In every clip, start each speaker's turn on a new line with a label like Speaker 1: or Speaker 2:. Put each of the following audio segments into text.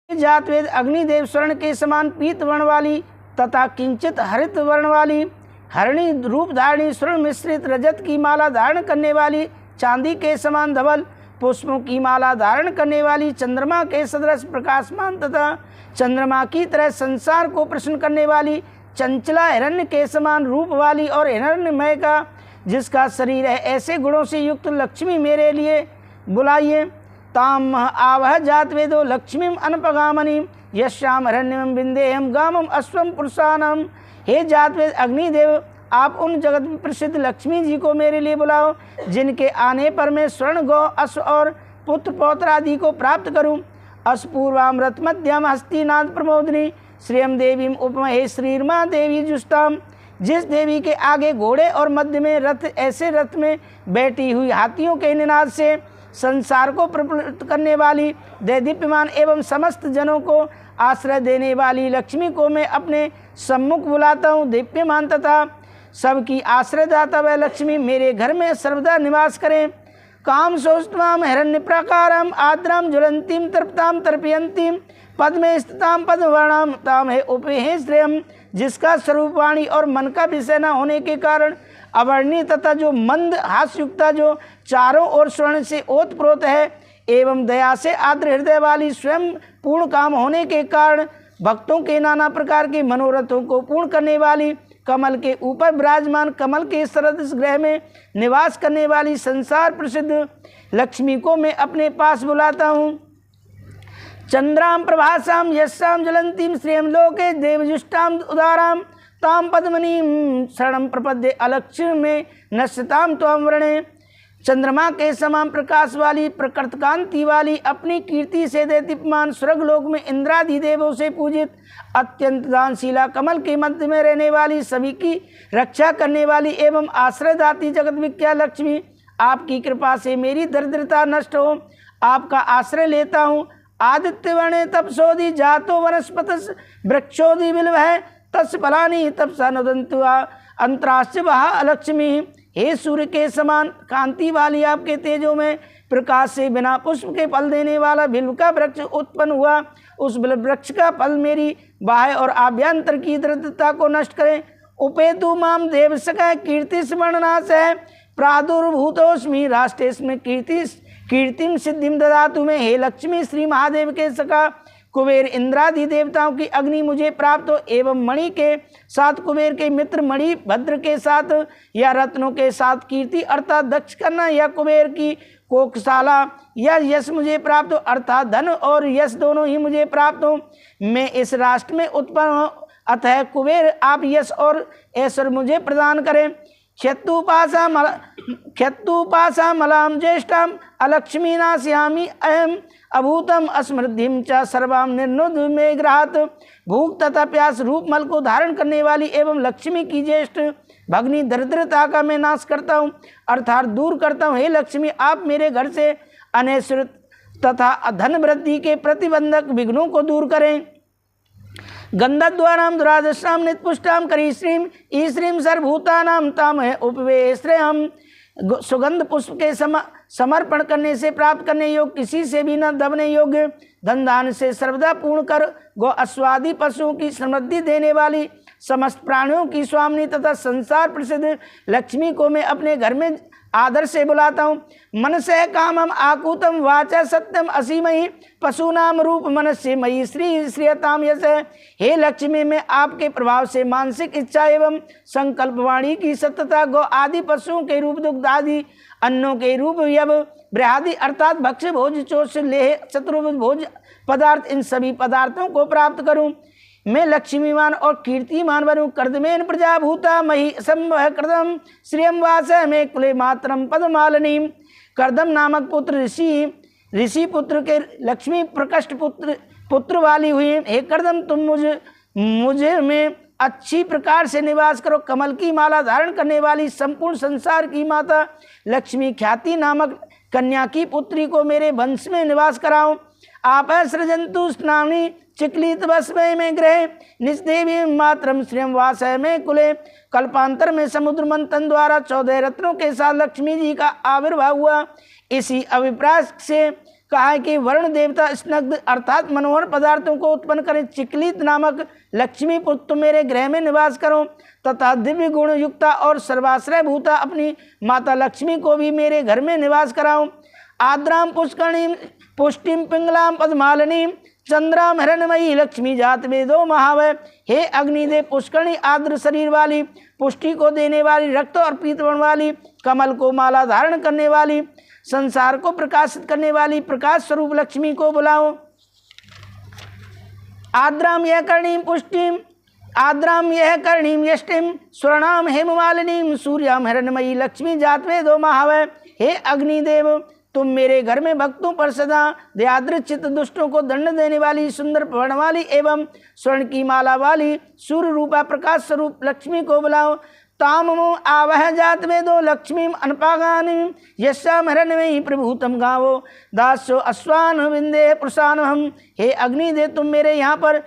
Speaker 1: जातवेद अग्निदेव स्वर्ण के समान पीत वर्ण वाली तथा किंचित हरित वर्ण वाली हरणी रूप धारणी स्वर्ण मिश्रित रजत की माला धारण करने वाली चांदी के समान धवल पुष्पों की माला धारण करने वाली चंद्रमा के सदृश प्रकाशमान तथा चंद्रमा की तरह संसार को प्रसन्न करने वाली चंचला हिरण्य के समान रूप वाली और हिरण्यमय का जिसका शरीर है ऐसे गुणों से युक्त लक्ष्मी मेरे लिए बुलाइए। ताम आवह जात वेदो लक्ष्मीम अनपगामनी यश्याम हिरण्यम बिंदेहम गामम अश्वम पुरुषानम। हे जातवेद अग्निदेव आप उन जगत में प्रसिद्ध लक्ष्मी जी को मेरे लिए बुलाओ जिनके आने पर मैं स्वर्ण गौ अश्व और पुत्र पौत्र आदि को प्राप्त करूं। अश्पूर्वाम रथ मध्यम हस्तिनाथ प्रमोदिनी श्रियम देवीम उपमहे श्रीर्मा देवी जुष्टाम। जिस देवी के आगे घोड़े और मध्य में रथ ऐसे रथ में बैठी हुई हाथियों के निनाद से संसार को प्रफुल्लित करने वाली दैदीप्यमान एवं समस्त जनों को आश्रय देने वाली लक्ष्मी को मैं अपने सम्मुख बुलाता हूँ। दीप्यमान तथा सबकी आश्रयदाता वह लक्ष्मी मेरे घर में सर्वदा निवास करें। काम सौष्ठवाम हिरण्य प्रकारम आद्राम ज्वलंतीम तर्पताम तर्पयंतीम पद्मे स्थिताम पद्मवर्णाम ताम है उपहे श्रेयम। जिसका स्वरूपवाणी और मन का विषय न होने के कारण अवर्णीय तथा जो मंद हास्युक्ता जो चारों ओर स्वर्ण से ओतप्रोत है एवं दया से आर्द्र हृदय वाली स्वयं पूर्ण काम होने के कारण भक्तों के नाना प्रकार के मनोरथों को पूर्ण करने वाली कमल के ऊपर विराजमान कमल के सरस गृह में निवास करने वाली संसार प्रसिद्ध लक्ष्मी को मैं अपने पास बुलाता हूँ। चंद्राम प्रभासाम यशाम ज्वलंतीम श्रियम लोके देवजुष्टाम उदाराम ताम पद्मनीम शरणम प्रपद्ये अलक्ष्य में नश्यताम त्वं वर्णे। चंद्रमा के समान प्रकाश वाली प्रकृत कांति वाली अपनी कीर्ति से दैदीप्यमान स्वर्गलोक में इंद्रादि देवों से पूजित अत्यंत दानशीला कमल के मध्य में रहने वाली सभी की रक्षा करने वाली एवं आश्रयदाती जगत विख्यात लक्ष्मी आपकी कृपा से मेरी दरिद्रता नष्ट हो आपका आश्रय लेता हूँ। आदित्य वर्णे तपसोधि जातो वनस्पत वृक्षोधि बिल्व है तस् फलानी तपसा नदंतु अंतराश्च वहा अलक्ष्मी। हे सूर्य के समान कांति वाली आपके तेजों में प्रकाश से बिना पुष्प के फल देने वाला बिल्व का वृक्ष उत्पन्न हुआ। उस बिल्व वृक्ष का फल मेरी बाह्य और आभ्यंतर की दरिद्रता को नष्ट करे। उपेतु माम देव सका कीर्ति स्मरणास है प्रादुर्भूतोस्मि राष्ट्रेस्मि कीर्तिम सिद्धिम ददातु में। हे लक्ष्मी श्री महादेव के सका कुबेर इंद्रादि देवताओं की अग्नि मुझे प्राप्त हो एवं मणि के साथ कुबेर के मित्र मणि भद्र के साथ या रत्नों के साथ कीर्ति अर्थात दक्ष करना या कुबेर की कोकशाला या यश मुझे प्राप्त हो अर्थात धन और यश दोनों ही मुझे प्राप्त हो। मैं इस राष्ट्र में उत्पन्न हूँ अतः कुबेर आप यश और ऐश्वर्य मुझे प्रदान करें। क्षत्तुपासा मलाम ज्येष्ठाम अलक्ष्मी नाश्यामी अहम अभूतम अस्मृद्धिम च सर्वाम निर्नुद में ग्रहात। भूख तथा प्यास रूप मल को धारण करने वाली एवं लक्ष्मी की ज्येष्ठ भगनी दरिद्रता का मैं नाश करता हूँ अर्थात दूर करता हूँ। हे लक्ष्मी आप मेरे घर से अनैश्वर्य तथा धन वृद्धि के प्रतिबंधक विघ्नों को दूर करें। गंधद्वाराम दुरादशाम नितपुष्टाम करीश्रीम ईश्रीम सर्वभूतानाम ताम है उपवेश्रयम। सुगंध पुष्प के समर्पण करने से प्राप्त करने योग्य किसी से भी न दबने योग्य धन दान से सर्वदा पूर्ण कर गो अश्वादि पशुओं की समृद्धि देने वाली समस्त प्राणियों की स्वामिनी तथा संसार प्रसिद्ध लक्ष्मी को मैं अपने घर में आदर से बुलाता हूँ। मनस्य कामम आकुतम वाचा सत्यम असीमयी पशुनाम रूप मनस्य मयी श्री श्रियताम यश। हे लक्ष्मी मैं आपके प्रभाव से मानसिक इच्छा एवं संकल्प वाणी की सत्यता गौ आदि पशुओं के रूप दुग्ध आदि अन्नों के रूप यव बृहादि अर्थात भक्ष्य भोज चोष लेह चतुर्भुज भोज पदार्थ इन सभी पदार्थों को प्राप्त करूं। मैं लक्ष्मीमान और कीर्तिमान बनूं। कर्दमेन प्रजाभूता मही संवह कर्दम श्रियम वास में कुले मातरम पदमालिनी। कर्दम नामक पुत्र ऋषि पुत्र के लक्ष्मी प्रकष्ट पुत्र वाली हुई। हे कर्दम तुम मुझे में अच्छी प्रकार से निवास करो। कमल की माला धारण करने वाली संपूर्ण संसार की माता लक्ष्मी ख्याति नामक कन्या की पुत्री को मेरे वंश में निवास कराओ। आप सृजंतु स्नानी चिकलित वस्मय में ग्रह निस्देवी मातरम श्रियम वासय में कुले। कल्पांतर में समुद्र मंथन द्वारा 14 रत्नों के साथ लक्ष्मी जी का आविर्भाव हुआ। इसी अभिप्राय से कहा है कि वरुण देवता स्नग्ध अर्थात मनोहर पदार्थों को उत्पन्न करें। चिकलित नामक लक्ष्मी पुत्र तुम मेरे गृह में निवास करो तथा दिव्य गुण युक्ता और सर्वाश्रय भूता अपनी माता लक्ष्मी को भी मेरे घर में निवास कराओ। आद्राम पुष्करणीम पुष्टिम पिंगलाम पद्मालिनीम चंद्राम हिरणमयी लक्ष्मी जात वेदो महावय। हे अग्निदेव, पुष्करणी आर्द्र शरीर वाली, पुष्टि को देने वाली, रक्त और पीतवर्ण वाली, कमल को माला धारण करने वाली, संसार को प्रकाशित करने वाली प्रकाश स्वरूप लक्ष्मी को बुलाओ। आद्राम यह कर्णीम पुष्टिम आद्राम यह कर्णीम यष्टिम स्वर्णाम हेममालिनीम सूर्याम हिरणमयी लक्ष्मी जातवे दो महावय। हे अग्निदेव, तुम मेरे घर में भक्तों पर सदा दयादृचित दुष्टों को दंड देने वाली, सुंदर वर्ण वाली एवं स्वर्ण की माला वाली सूर्य रूपा प्रकाश स्वरूप लक्ष्मी को बुलाओ। ताममो आवह जात वेदो लक्ष्मीम अनपागानी यस्याम हिरण्मयी प्रभूतम गावो दासो अश्वान विंदे प्रसान हम। हे अग्निदेव, तुम मेरे यहाँ पर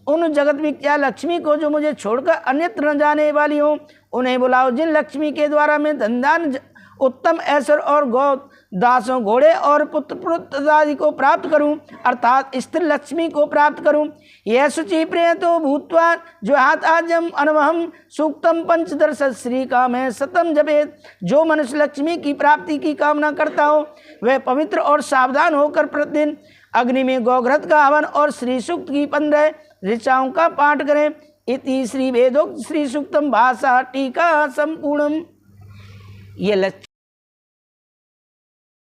Speaker 1: उन जगत विख्या लक्ष्मी को जो मुझे छोड़कर अन्यत्र न जाने वाली हो उन्हें बुलाओ, जिन लक्ष्मी के द्वारा मैं धनदान उत्तम ऐश्वर्य और गौ दासों घोड़े और पुत्र आदि को प्राप्त करूं, अर्थात स्त्री लक्ष्मी को प्राप्त करूं। यह शुचि प्रिय तो भूतवा जो हाथ आजम अनवहम सूक्तम पंचदर्श श्री काम है सतम जपेत। जो मनुष्य लक्ष्मी की प्राप्ति की कामना करता हो वह पवित्र और सावधान होकर प्रतिदिन अग्नि में गौघृत का हवन और श्री सूक्त की 15 ऋचाओं का पाठ करें। इति श्री वेदोक्त श्री सूक्तम भाषा टीका संपूर्णम। ये